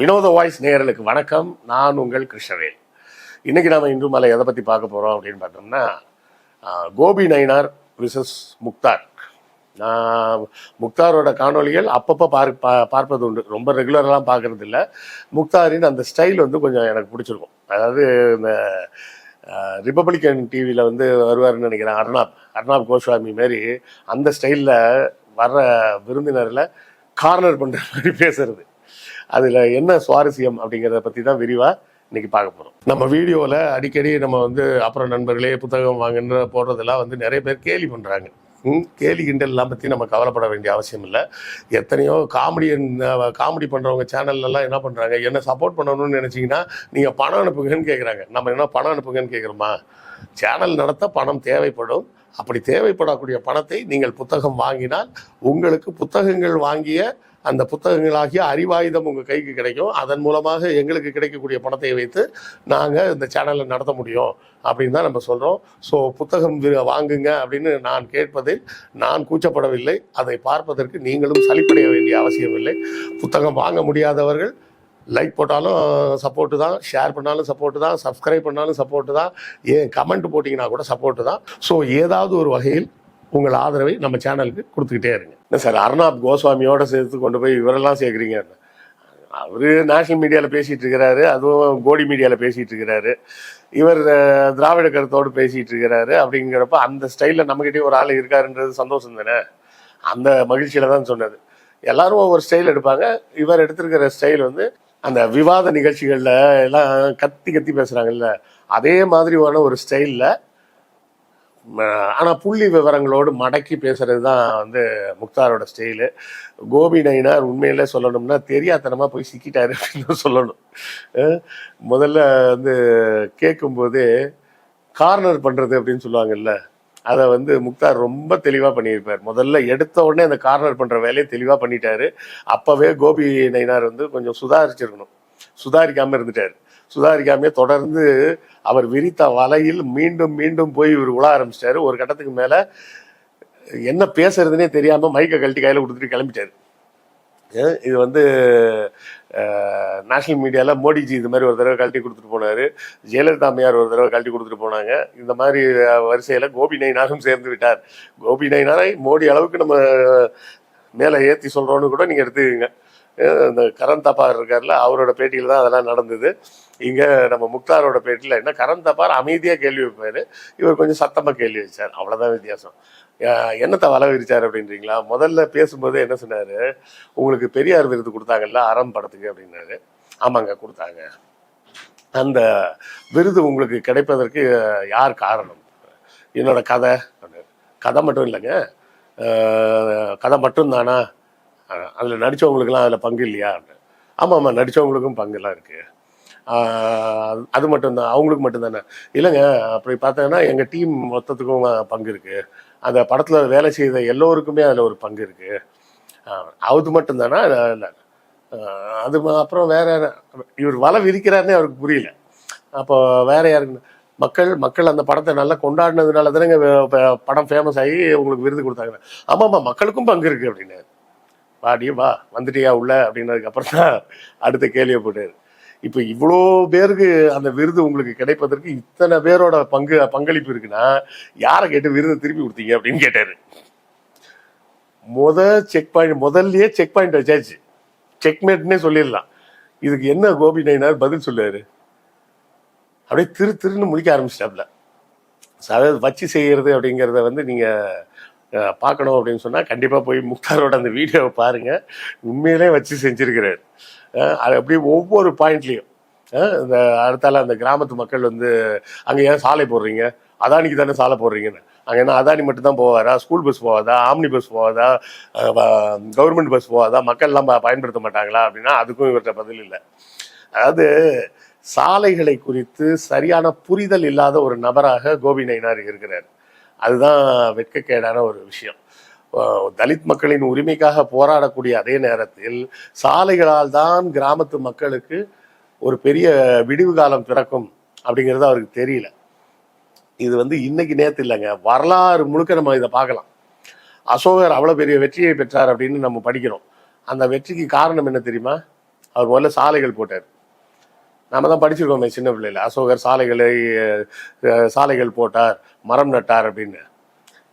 வினோத வாய்ஸ் நேயர்களுக்கு வணக்கம். நான் உங்கள் கிருஷ்ணவேல். இன்னைக்கு நாம இன்று மலை எதை பற்றி பார்க்க போகிறோம் அப்படின்னு பார்த்தோம்னா, கோபி நயினார் விசஸ் முக்தார். நான் முக்தாரோட காணொலிகள் அப்பப்போ பார்ப்பது உண்டு, ரொம்ப ரெகுலரெலாம் பார்க்கறது இல்லை. முக்தாரின் அந்த ஸ்டைல் வந்து கொஞ்சம் எனக்கு பிடிச்சிருக்கும். அதாவது இந்த ரிப்பப்ளிகன் டிவியில் வந்து வருவார்னு நினைக்கிறேன், அர்னாப் கோஸ்வாமி மாரி அந்த ஸ்டைலில் வர்ற விருந்தினரில் கார்னர் பண்ணுற மாதிரி பேசுறது. அதில் என்ன சுவாரஸ்யம் அப்படிங்கிறத பற்றி தான் விரிவாக இன்னைக்கு பார்க்க போகிறோம். நம்ம வீடியோவில் அடிக்கடி நம்ம வந்து அப்புறம் நண்பர்களே புத்தகம் வாங்குன்ற போடுறதெல்லாம் வந்து நிறைய பேர் கேலி பண்ணுறாங்க. கேலி கிண்டல்லாம் பற்றி நம்ம கவலைப்பட வேண்டிய அவசியம் இல்லை. எத்தனையோ காமெடி பண்ணுறவங்க சேனல்லலாம் என்ன பண்ணுறாங்க, என்ன சப்போர்ட் பண்ணணும்னு நினச்சிங்கன்னா நீங்கள் பணம் அனுப்புங்கன்னு கேட்குறாங்க. நம்ம என்ன பணம் அனுப்புங்கன்னு கேட்குறோமா? சேனல் நடத்த பணம் தேவைப்படும். அப்படி தேவைப்படக்கூடிய பணத்தை நீங்கள் புத்தகம் வாங்கினால் உங்களுக்கு புத்தகங்கள் வாங்கிய அந்த புத்தகங்களாகிய அறிவாயுதம் உங்கள் கைக்கு கிடைக்கும். அதன் மூலமாக எங்களுக்கு கிடைக்கக்கூடிய பணத்தை வைத்து நாங்கள் இந்த சேனலை நடத்த முடியும் அப்படின்னு தான் நம்ம சொல்கிறோம். ஸோ புத்தகம் வாங்குங்க அப்படின்னு நான் கேட்பதில் நான் கூச்சப்படவில்லை. அதை பார்ப்பதற்கு நீங்களும் சலிப்படைய வேண்டிய அவசியம் இல்லை. புத்தகம் வாங்க முடியாதவர்கள் லைக் போட்டாலும் சப்போர்ட்டு தான், ஷேர் பண்ணாலும் சப்போர்ட்டு தான், சப்ஸ்கிரைப் பண்ணாலும் சப்போர்ட்டு தான், ஏன் கமெண்ட் போட்டிங்கன்னா கூட சப்போர்ட்டு தான். ஸோ ஏதாவது ஒரு வகையில் உங்கள் ஆதரவை நம்ம சேனலுக்கு கொடுத்துக்கிட்டே இருங்க. என்ன சார், அர்னாப் கோஸ்வாமியோட சேர்த்து கொண்டு போய் இவரெல்லாம் சேர்க்குறீங்க? அவர் நேஷனல் மீடியாவில் பேசிகிட்டு இருக்கிறாரு, அதுவும் கோடி மீடியாவில் பேசிகிட்டு இருக்கிறாரு, இவர் திராவிட கருத்தோடு பேசிகிட்டு இருக்கிறாரு. அப்படிங்கிறப்ப அந்த ஸ்டைலில் நம்மகிட்டே ஒரு ஆள் இருக்காருன்றது சந்தோஷம் தானே. அந்த மகிழ்ச்சியில் தான் சொன்னது. எல்லாரும் ஒவ்வொரு ஸ்டைல் எடுப்பாங்க. இவர் எடுத்திருக்கிற ஸ்டைல் வந்து அந்த விவாத நிகழ்ச்சிகளில் எல்லாம் கத்தி கத்தி பேசுகிறாங்கல்ல, அதே மாதிரியான ஒரு ஸ்டைலில், ஆனால் புள்ளி விவரங்களோடு மடக்கி பேசுறது தான் வந்து முக்தாரோட ஸ்டைலு. கோபி நயினார் உண்மையிலே சொல்லணும்னா தெரியாதனமாக போய் சிக்கிட்டாரு அப்படின்னு சொல்லணும். முதல்ல வந்து கேட்கும்போது கார்னர் பண்ணுறது அப்படின்னு சொல்லுவாங்கல்ல, அதை வந்து முக்தார் ரொம்ப தெளிவாக பண்ணியிருப்பார். முதல்ல எடுத்த உடனே அந்த கார்னர் பண்ணுற வேலையை தெளிவாக பண்ணிட்டாரு. அப்போவே கோபி நயினார் வந்து கொஞ்சம் சுதாரிச்சிருக்கணும், சுதாரிக்காமல் இருந்துட்டார். சுதாரிக்காமே தொடர்ந்து அவர் விரித்த வலையில் மீண்டும் மீண்டும் போய் இவர் உழ ஆரம்பிச்சிட்டாரு. ஒரு கட்டத்துக்கு மேலே என்ன பேசுறதுனே தெரியாமல் மைக்கை கழட்டி கையில் கொடுத்துட்டு கிளம்பிட்டாரு. இது வந்து நேஷனல் மீடியாவில் மோடிஜி இது மாதிரி ஒரு தடவை கழட்டி கொடுத்துட்டு போனார், ஜெயலலிதா அம்மையார் ஒரு தடவை கழட்டி கொடுத்துட்டு போனாங்க. இந்த மாதிரி வரிசையில் கோபி நயினாரும் சேர்ந்து விட்டார். கோபி நயினாரை மோடி அளவுக்கு நம்ம மேலே ஏற்றி சொல்கிறோன்னு கூட நீங்கள் எடுத்துக்கங்க. இந்த கரண் தப்பார் இருக்கார்ல, அவரோட பேட்டியில் தான் அதெல்லாம் நடந்தது. இங்கே நம்ம முக்தாரோட பேட்டியில் என்ன, கரண் தப்பார் அமைதியாக கேள்வி வைப்பார், இவர் கொஞ்சம் சத்தமாக கேள்வி வச்சார். அவ்வளோதான் வித்தியாசம். என்னத்தை வலை விரிச்சார் அப்படின்றீங்களா? முதல்ல பேசும்போது என்ன சொன்னார், உங்களுக்கு பெரியார் விருது கொடுத்தாங்கல்ல அறம் படத்துக்கு அப்படின்னாரு. ஆமாங்க கொடுத்தாங்க. அந்த விருது உங்களுக்கு கிடைப்பதற்கு யார் காரணம்? என்னோட கதை. கதை மட்டும் இல்லைங்க, கதை மட்டும்தானா? அதில் நடித்தவங்களுக்கெல்லாம் அதில் பங்கு இல்லையா? ஆமாம் நடித்தவங்களுக்கும் பங்குலாம் இருக்குது. அது மட்டும்தான், அவங்களுக்கு மட்டும்தானே? இல்லைங்க, அப்படி பார்த்தீங்கன்னா எங்கள் டீம் மொத்தத்துக்கும் பங்கு இருக்குது. அந்த படத்தில் வேலை செய்த எல்லோருக்குமே அதில் ஒரு பங்கு இருக்குது. அது மட்டும்தானா? இல்லை. அது அப்புறம் வேற இவர் வலை விரிக்கிறாருன்னே அவருக்கு புரியல. அப்போ வேற யாருக்கு? மக்கள் அந்த படத்தை நல்லா கொண்டாடினதுனால தானே படம் ஃபேமஸ் ஆகி உங்களுக்கு விருது கொடுத்தாங்க. ஆமாம்மா மக்களுக்கும் பங்கு இருக்குது அப்படின்னு. வா வந்துட்டியா உள்ள அப்படின்னதுக்கப்புறம் தான் அடுத்த கேள்வியை போட்டார். இப்போ இவ்வளோ பேருக்கு அந்த விருது உங்களுக்கு கிடைப்பதற்கு இத்தனை பேரோட பங்களிப்பு இருக்குன்னா யாரை கேட்டு விருதை திருப்பி கொடுத்தீங்க அப்படின்னு கேட்டாரு. முதல்லயே செக் பாயிண்ட் வச்சாச்சு, செக்மேட்னே சொல்லிடலாம். இதுக்கு என்ன கோபி நயினார் பதில் சொல்லுவாரு? அப்படியே திருன்னு முழிக்க ஆரம்பிச்சிட்டாப்ல. அதாவது வச்சு செய்யறது அப்படிங்கிறத வந்து நீங்கள் பார்க்கணும் அப்படின்னு சொன்னால் கண்டிப்பாக போய் முக்தாரோட அந்த வீடியோவை பாருங்கள். உண்மையிலே வச்சு செஞ்சுருக்கிறார். அது அப்படியே ஒவ்வொரு பாயிண்ட்லேயும் இந்த அடுத்தால அந்த கிராமத்து மக்கள் வந்து அங்கே ஏன் சாலை போடுறீங்க, அதானிக்கு தானே சாலை போடுறீங்கன்னு. அங்கே என்ன அதானி மட்டும்தான் போவாரா? ஸ்கூல் பஸ் போவாதா? ஆம்னி பஸ் போவாதா? கவர்மெண்ட் பஸ் போவாதா? மக்கள்லாம் பயன்படுத்த மாட்டாங்களா அப்படின்னா அதுக்கும் இவர்கிட்ட பதில் இல்லை. அதாவது சாலைகளை குறித்து சரியான புரிதல் இல்லாத ஒரு நபராக கோபி நயினார் இருக்கிறார். அதுதான் வெட்கக்கேடான ஒரு விஷயம். தலித் மக்களின் உரிமைக்காக போராடக்கூடிய அதே நேரத்தில் சாலைகளால் தான் கிராமத்து மக்களுக்கு ஒரு பெரிய விடிவு காலம் பிறக்கும் அப்படிங்கிறது அவருக்கு தெரியல. இது வந்து இன்னைக்கு நேற்று இல்லைங்க, வரலாறு முழுக்க நம்ம இதை பார்க்கலாம். அசோகர் அவ்வளோ பெரிய வெற்றியை பெற்றார் அப்படின்னு நம்ம படிக்கிறோம். அந்த வெற்றிக்கு காரணம் என்ன தெரியுமா? அவர் முதல்ல சாலைகள் போட்டார். நாம தான் படிச்சிருக்கோமே சின்ன பிள்ளையில, அசோகர் சாலைகள் போட்டார், மரம் நட்டார் அப்படின்னு.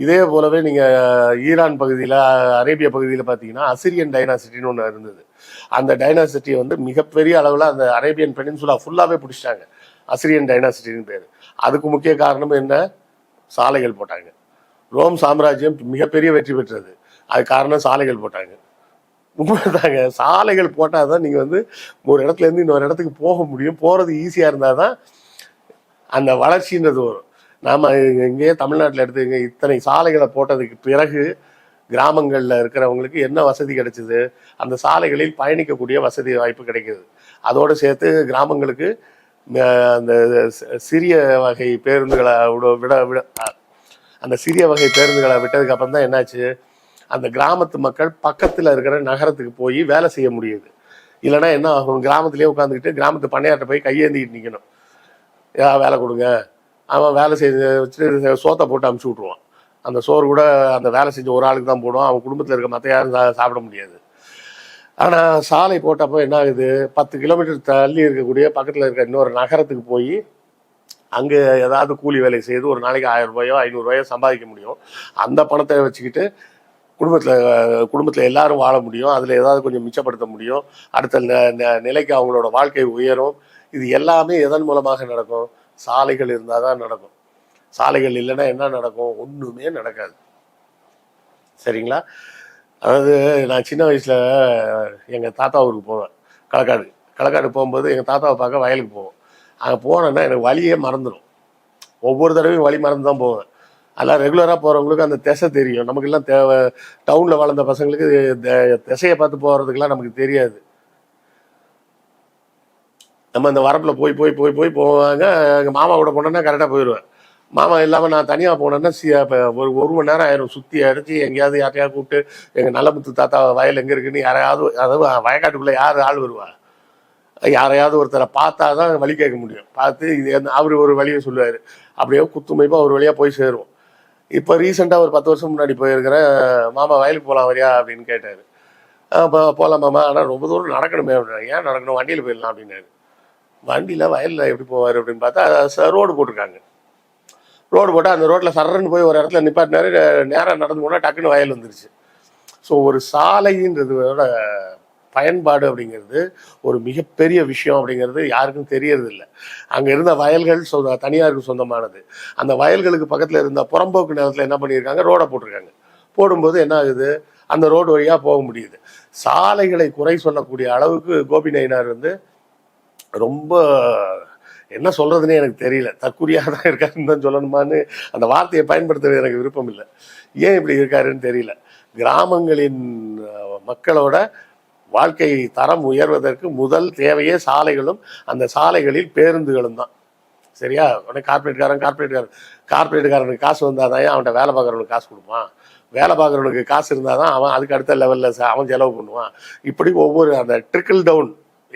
இதே போலவே நீங்கள் ஈரான் பகுதியில், அரேபிய பகுதியில் பார்த்தீங்கன்னா அசிரியன் டைனாசிட்டின்னு ஒன்று இருந்தது. அந்த டைனாசிட்டி வந்து மிகப்பெரிய அளவில் அந்த அரேபியன் பெனின்சுலா ஃபுல்லாகவே பிடிச்சிட்டாங்க. அசிரியன் டைனாசிட்டின்னு பேர். அதுக்கு முக்கிய காரணம் என்ன? சாலைகள் போட்டாங்க. ரோம் சாம்ராஜ்யம் மிகப்பெரிய வெற்றி பெற்றது, அது காரணம் சாலைகள் போட்டாங்க. உண்மைதாங்க. சாலைகள் போட்டால் தான் நீங்கள் வந்து ஒரு இடத்துலேருந்து இன்னொரு இடத்துக்கு போக முடியும். போகிறது ஈஸியாக இருந்தால் தான் அந்த வளர்ச்சின்றது வரும். நாம் இங்கேயே தமிழ்நாட்டில் எடுத்துங்க, இத்தனை சாலைகளை போட்டதுக்கு பிறகு கிராமங்களில் இருக்கிறவங்களுக்கு என்ன வசதி கிடைச்சிது? அந்த சாலைகளில் பயணிக்கக்கூடிய வசதி வாய்ப்பு கிடைக்கிது. அதோடு சேர்த்து கிராமங்களுக்கு அந்த சிறிய வகை பேருந்துகளை அந்த சிறிய வகை பேருந்துகளை விட்டதுக்கு அப்புறம் தான் என்னாச்சு, அந்த கிராமத்து மக்கள் பக்கத்தில் இருக்கிற நகரத்துக்கு போய் வேலை செய்ய முடியுது. இல்லைன்னா என்ன ஆகும், கிராமத்திலே உட்காந்துக்கிட்டு கிராமத்து பண்ணையாட்ட போய் கையேந்திக்கிட்டு நிற்கணும். வேலை கொடுங்க, அவன் வேலை செய்து வச்சுட்டு சோத்தை போட்டு அமுச்சு விட்ருவான். அந்த சோறு கூட அந்த வேலை செஞ்ச ஒரு ஆளுக்கு தான் போடுவான், அவன் குடும்பத்தில் இருக்க மற்ற யாரும் சாப்பிட முடியாது. ஆனால் சாலை போட்டப்போ என்ன ஆகுது, 10 கிலோமீட்டர் தள்ளி இருக்கக்கூடிய பக்கத்தில் இருக்க இன்னொரு நகரத்துக்கு போய் அங்கே ஏதாவது கூலி வேலை செய்து ஒரு நாளைக்கு 1000 ரூபாயோ 500 ரூபாயோ சம்பாதிக்க முடியும். அந்த பணத்தை வச்சுக்கிட்டு குடும்பத்தில் எல்லாரும் வாழ முடியும். அதில் ஏதாவது கொஞ்சம் மிச்சப்படுத்த முடியும். அடுத்த நிலைக்கு அவங்களோட வாழ்க்கை உயரும். இது எல்லாமே எதன் மூலமாக நடக்கும்? சாலைகள் இருந்தால் தான் நடக்கும். சாலைகள் இல்லைன்னா என்ன நடக்கும்? ஒன்றுமே நடக்காது. சரிங்களா? அதாவது நான் சின்ன வயசில் எங்கள் தாத்தா ஊருக்கு போவேன், களக்காடு போகும்போது எங்கள் தாத்தாவை பார்க்க வயலுக்கு போவோம். அங்கே போனேன்னா எனக்கு வழியே மறந்துடும். ஒவ்வொரு தடவையும் வழி மறந்து தான் போவேன். அதெல்லாம் ரெகுலராக போகிறவங்களுக்கு அந்த திசை தெரியும். நமக்கெல்லாம் டவுனில் வளர்ந்த பசங்களுக்கு திசையை பார்த்து போகிறதுக்கெல்லாம் நமக்கு தெரியாது. நம்ம இந்த வரப்பில் போய் போய் போய் போய் போவாங்க. எங்கள் மாமா கூட போனோன்னா கரெக்டாக போயிடுவேன். மாமா இல்லாமல் நான் தனியாக போனேன்னா ஒரு மணி நேரம் ஆயிரும். சுற்றி அடித்து எங்கேயாவது யாரையாவது கூப்பிட்டு எங்கள் நல்லமுத்து தாத்தா வயல் எங்கே இருக்குன்னு யாரையாவது, அதாவது வயக்காட்டுக்குள்ளே யார் ஆள் வருவா, யாரையாவது ஒருத்தரை பார்த்தா தான் வழி கேட்க முடியும். பார்த்து இது அவர் ஒரு வழியை சொல்லுவார். அப்படியே குத்துமைப்பாக ஒரு வழியாக போய் சேருவோம். இப்போ ரீசெண்டாக ஒரு 10 வருஷம் முன்னாடி போயிருக்கிறேன். மாமா வயலுக்கு போகலாம் வரியா அப்படின்னு கேட்டார். போகலாம் மாமா, ஆனால் ரொம்ப தூரம் நடக்கணுமே அப்படின்னா. ஏன் நடக்கணும், வண்டியில் போயிடலாம் அப்படின்னாரு. வண்டியில் வயலில் எப்படி போவார் அப்படின்னு பார்த்தா ரோடு போட்டிருக்காங்க. ரோடு போட்டால் அந்த ரோட்டில் சரன்னு போய் ஒரு இடத்துல நிப்பாட்டினாரு. நேராக நடந்து போனால் டக்குன்னு வயல் வந்துருச்சு. ஸோ ஒரு சாலைன்றதோட பயன்பாடு அப்படிங்கிறது ஒரு மிகப்பெரிய விஷயம் அப்படிங்கிறது யாருக்கும் தெரியறது இல்லை. அங்கே இருந்த வயல்கள் தனியாருக்கு சொந்தமானது. அந்த வயல்களுக்கு பக்கத்தில் இருந்த புறம்போக்கு நிலத்தில் என்ன பண்ணியிருக்காங்க, ரோடை போட்டிருக்காங்க. போடும்போது என்ன ஆகுது, அந்த ரோடு வழியாக போக முடியுது. சாலைகளை குறை சொல்லக்கூடிய அளவுக்கு கோபி நயினார் வந்து ரொம்ப என்ன சொல்றதுன்னே எனக்கு தெரியல. தற்குறியாக தான் இருக்காருன்னு தான் சொல்லணுமான்னு அந்த வார்த்தையை பயன்படுத்துறது எனக்கு விருப்பம் இல்லை. ஏன் இப்படி இருக்காருன்னு தெரியல. கிராமங்களின் மக்களோட வாழ்க்கை தரம் உயர்வதற்கு முதல் தேவையே சாலைகளும் அந்த சாலைகளில் பேருந்துகளும் தான். சரியா? உடனே கார்பரேட்டுக்காரனுக்கு காசு வந்தால் தான் அவன்கிட்ட வேலை பார்க்குறவனுக்கு காசு கொடுப்பான். வேலை பார்க்குறவனுக்கு காசு இருந்தால் தான் அவன் அதுக்கு அடுத்த லெவலில் அவன் செலவு பண்ணுவான். இப்படி ஒவ்வொரு அந்த trickle down,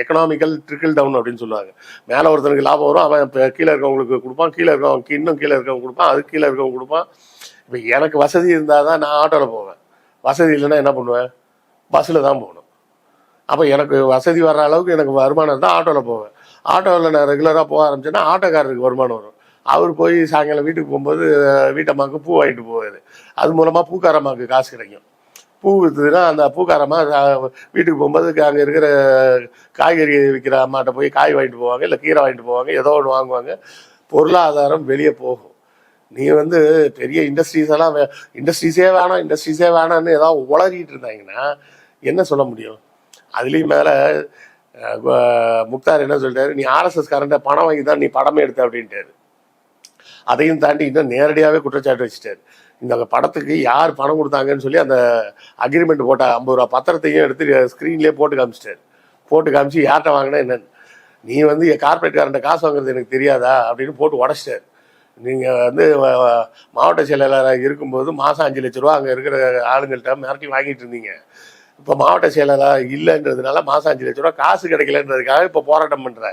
economical trickle down அப்படின்னு சொல்லுவாங்க. மேலே ஒருத்தனுக்கு லாபம் வரும், அவன் இப்போ கீழே இருக்கவங்களுக்கு கொடுப்பான், கீழே இருக்கவங்க இன்னும் கீழே இருக்கவங்க கொடுப்பான், அதுக்கு கீழே இருக்கவங்க கொடுப்பான். இப்போ எனக்கு வசதி இருந்தால் தான் நான் ஆட்டோவில் போவேன். வசதி இல்லைன்னா என்ன பண்ணுவேன்? பஸ்ஸில் தான் போகணும். அப்போ எனக்கு வசதி வர்ற அளவுக்கு எனக்கு வருமானம் இருந்தால் ஆட்டோவில் போவேன். ஆட்டோவில் நான் ரெகுலராக போக ஆரம்பிச்சேன்னா ஆட்டோக்காரருக்கு வருமானம் வரும். அவர் போய் சாயங்காலம் வீட்டுக்கு போகும்போது வீட்டம்மாவுக்கு பூ வாங்கிட்டு போவார். அது மூலமாக பூக்காரம்மாவுக்கு காசு கிடைக்கும். பூ விற்றுதுன்னா அந்த பூக்காரம்மா வீட்டுக்கு போகும்போது அங்கே இருக்கிற காய்கறி விற்கிற அம்மாட்ட போய் காய் வாங்கிட்டு போவாங்க, இல்லை கீரை வாங்கிட்டு போவாங்க, ஏதோ ஒன்று வாங்குவாங்க. பொருளாதாரம் வெளியே போகும். நீ வந்து பெரிய இண்டஸ்ட்ரீஸே வேணாம்னு ஏதாவது உளறிட்டு இருந்தாங்கன்னா என்ன சொல்ல முடியும்? அதுலேயும் மேலே முக்தார் என்ன சொல்லிட்டாரு, நீ ஆர்எஸ்எஸ் காரண்ட பணம் வாங்கி தான் நீ படமே எடுத்த அப்படின்ட்டாரு. அதையும் தாண்டி இன்னும் நேரடியாகவே குற்றச்சாட்டு வச்சுட்டாரு. இந்த படத்துக்கு யார் பணம் கொடுத்தாங்கன்னு சொல்லி அந்த அக்ரிமெண்ட் போட்ட 50 ரூபா பத்திரத்தையும் எடுத்து ஸ்க்ரீன்லேயே போட்டு காமிச்சு யார்கிட்ட வாங்கினா என்னன்னு, நீ வந்து கார்பரேட்காரன்ட்ட காசு வாங்குறது எனக்கு தெரியாதா அப்படின்னு போட்டு உடச்சிட்டாரு. நீங்கள் வந்து மாவட்ட செயலாளராக இருக்கும்போது மாதம் 5 லட்ச ரூபா அங்கே இருக்கிற ஆளுங்கள்ட்ட மிரட்டி வாங்கிட்டு இருந்தீங்க. இப்போ மாவட்ட செயலாளர் இல்லைன்றதுனால மாதம் 5 லட்ச ரூபா காசு கிடைக்கலன்றதுக்காக இப்போ போராட்டம் பண்ணுற.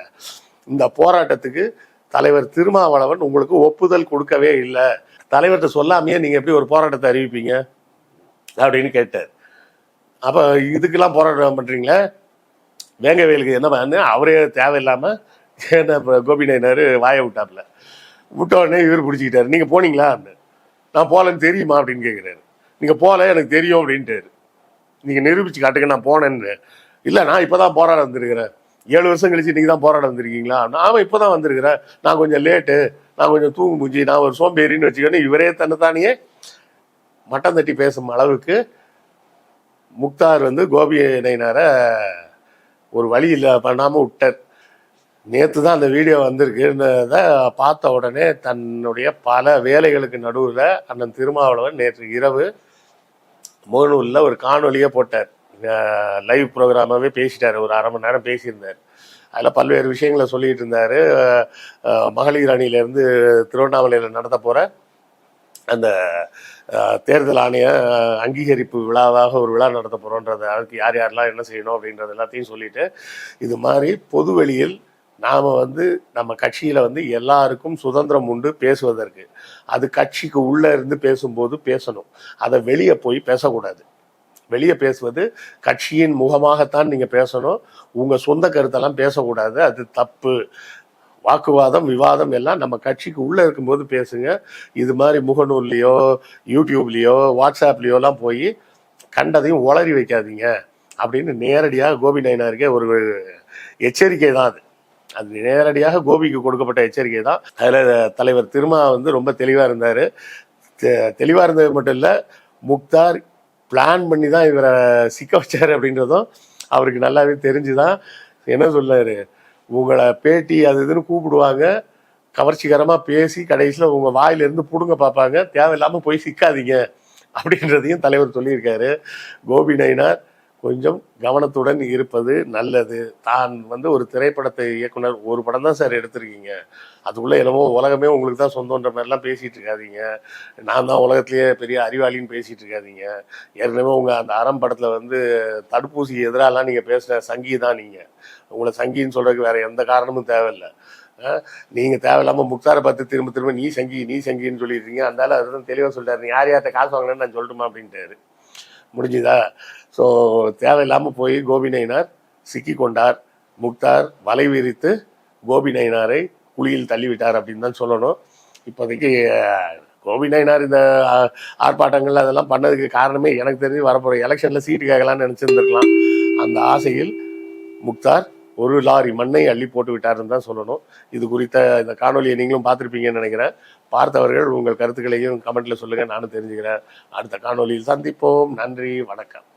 இந்த போராட்டத்துக்கு தலைவர் திருமாவளவன் உங்களுக்கு ஒப்புதல் கொடுக்கவே இல்லை. தலைவர்கிட்ட சொல்லாமையே நீங்கள் எப்படி ஒரு போராட்டத்தை அறிவிப்பீங்க அப்படின்னு கேட்டார். அப்போ இதுக்கெல்லாம் போராட்டம் பண்ணுறீங்களே, வேங்கவேலுக்கு என்ன பண்ணு அவரே தேவையில்லாமல் கோபி நயினார் வாயை விட்டாப்புல. விட்ட உடனே இவர் பிடிச்சிக்கிட்டாரு. நீங்கள் போனீங்களா? நான் போகலன்னு தெரியுமா அப்படின்னு கேட்குறாரு. நீங்கள் போகல எனக்கு தெரியும் அப்படின்ட்டாரு. நீங்கள் நிரூபிச்சு காட்டுங்க நான் போனேன்னு. இல்லை நான் இப்போ தான் போராட வந்திருக்கிறேன். 7 வருஷம் கழிச்சு நீங்கள் தான் போராட வந்திருக்கீங்களா? நான் இப்போ தான் வந்திருக்கிறேன், நான் கொஞ்சம் லேட்டு, நான் கொஞ்சம் தூங்கு மூஞ்சி, நான் ஒரு சோம்பேறின்னு வச்சுக்கணும். இவரே தன்னைத்தானியே மட்டம் தட்டி பேசும் அளவுக்கு முக்தார் கோபி நயினாரை ஒரு வழி இல்லை பண்ணாமல் விட்டார். நேற்று தான் அந்த வீடியோ வந்திருக்குன்றத பார்த்த உடனே தன்னுடைய பல வேலைகளுக்கு நடுவில் அண்ணன் திருமாவளவன் நேற்று இரவு முகநூலில் ஒரு காணொலியை போட்டார். லைவ் ப்ரோக்ராமாகவே பேசிட்டார். ஒரு 1/2 மணி நேரம் பேசியிருந்தார். அதில் பல்வேறு விஷயங்களை சொல்லிகிட்டு இருந்தார். மகளிர் அணியிலேருந்து திருவண்ணாமலையில் நடத்த போகிற அந்த தேர்தல் ஆணைய அங்கீகரிப்பு விழாவாக ஒரு விழா நடத்த போகிறோன்றது, அதுக்கு யார் யாரெல்லாம் என்ன செய்யணும் அப்படின்றது எல்லாத்தையும் சொல்லிட்டு, இது மாதிரி பொது வெளியில் நாம் நம்ம கட்சியில் எல்லாருக்கும் சுதந்திரம் உண்டு பேசுவதற்கு. அது கட்சிக்கு உள்ளே இருந்து பேசும்போது பேசணும், அதை வெளியே போய் பேசக்கூடாது. வெளியே பேசுவது கட்சியின் முகமாகத்தான் நீங்கள் பேசணும். உங்கள் சொந்த கருத்தெல்லாம் பேசக்கூடாது, அது தப்பு. வாக்குவாதம் விவாதம் எல்லாம் நம்ம கட்சிக்கு உள்ளே இருக்கும்போது பேசுங்க. இது மாதிரி முகநூல்லையோ யூடியூப்லேயோ வாட்ஸ்அப்லேயோலாம் போய் கண்டதையும் உளறி வைக்காதீங்க அப்படின்னு நேரடியாக கோபி நயினாருக்கே ஒரு எச்சரிக்கை தான். அது நேரடியாக கோபிக்கு கொடுக்கப்பட்ட எச்சரிக்கை தான். அதில் தலைவர் திருமா ரொம்ப தெளிவாக இருந்தார். தெளிவாக இருந்தது மட்டும் இல்லை, முக்தார் பிளான் பண்ணி தான் இவரை சிக்க வச்சார் அப்படின்றதும் அவருக்கு நல்லாவே தெரிஞ்சுதான். என்ன சொன்னார், உங்களை பேட்டி அது இதுன்னு கூப்பிடுவாங்க, கவர்ச்சிகரமாக பேசி கடைசியில் உங்கள் வாயிலிருந்து பிடுங்க பார்ப்பாங்க, தேவையில்லாமல் போய் சிக்காதீங்க அப்படின்றதையும் தலைவர் சொல்லியிருக்காரு. கோபி நயினார் கொஞ்சம் கவனத்துடன் இருப்பது நல்லது. தான் ஒரு திரைப்படத்தை இயக்குனர், ஒரு படம் தான் சார் எடுத்திருக்கீங்க, அதுக்குள்ளே என்னமோ உலகமே உங்களுக்கு தான் சொந்தன்ற மாதிரிலாம் பேசிகிட்டு இருக்காதீங்க. நான் தான் உலகத்திலேயே பெரிய அறிவாளின்னு பேசிகிட்டு இருக்காதீங்க. ஏற்கனவே உங்கள் அந்த அறம் படத்தில் தடுப்பூசி எதிராலாம் நீங்கள் பேசுகிற சங்கி தான். நீங்கள் உங்களை சங்கின்னு சொல்கிறதுக்கு வேறு எந்த காரணமும் தேவையில்லை. நீங்கள் தேவையில்லாமல் முக்தாரை பார்த்து திரும்ப திரும்ப நீ சங்கின்னு சொல்லிடுறீங்க. அதனால அதுதான் தெளிவாக சொல்லிட்டாரு. நீ யார் யார்கிட்ட காசு வாங்கினேன்னு நான் சொல்லட்டுமா அப்படின்ட்டாரு. முடிஞ்சுதா? ஸோ தேவையில்லாமல் போய் கோபி நயினார் சிக்கி கொண்டார். முக்தார் வலை விரித்து கோபி நயினாரை குழியில் தள்ளிவிட்டார் அப்படின்னு தான் சொல்லணும். இப்போதைக்கு கோபி நயினார் இந்த ஆர்ப்பாட்டங்கள் அதெல்லாம் பண்ணதுக்கு காரணமே எனக்கு தெரிஞ்சு வரப்போகிற எலெக்ஷனில் சீட்டு கேட்கலான்னு நினச்சிருந்துருக்கலாம். அந்த ஆசையில் முக்தார் ஒரு லாரி மண்ணை அள்ளி போட்டு விட்டாருன்னு தான் சொல்லணும். இது குறித்த இந்த காணொலியை நீங்களும் பார்த்துருப்பீங்கன்னு நினைக்கிறேன். பார்த்தவர்கள் உங்கள் கருத்துக்களையும் கமெண்ட்டில் சொல்லுங்கள், நானும் தெரிஞ்சுக்கிறேன். அடுத்த காணொலியில் சந்திப்போம். நன்றி, வணக்கம்.